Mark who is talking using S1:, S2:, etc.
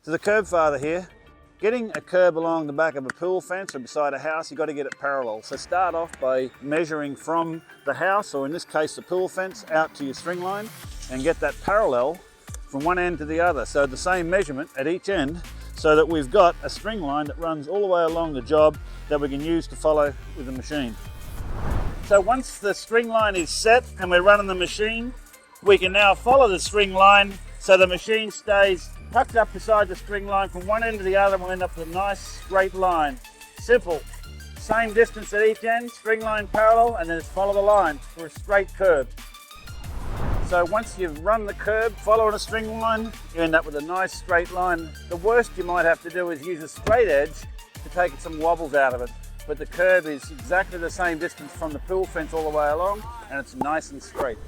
S1: So the curb father here, getting a curb along the back of a pool fence or beside a house, you've got to get it parallel. So start off by measuring from the house, or in this case the pool fence, out to your string line, and get that parallel from one end to the other. So the same measurement at each end, so that we've got a string line that runs all the way along the job that we can use to follow with the machine. So once the string line is set and we're running the machine, we can now follow the string line so the machine stays tucked up beside the string line from one end to the other, and we'll end up with a nice straight line. Simple. Same distance at each end, string line parallel, and then just follow the line for a straight curb. So once you've run the curb following a string line, you end up with a nice straight line. The worst you might have to do is use a straight edge to take some wobbles out of it. But the curb is exactly the same distance from the pool fence all the way along, and it's nice and straight.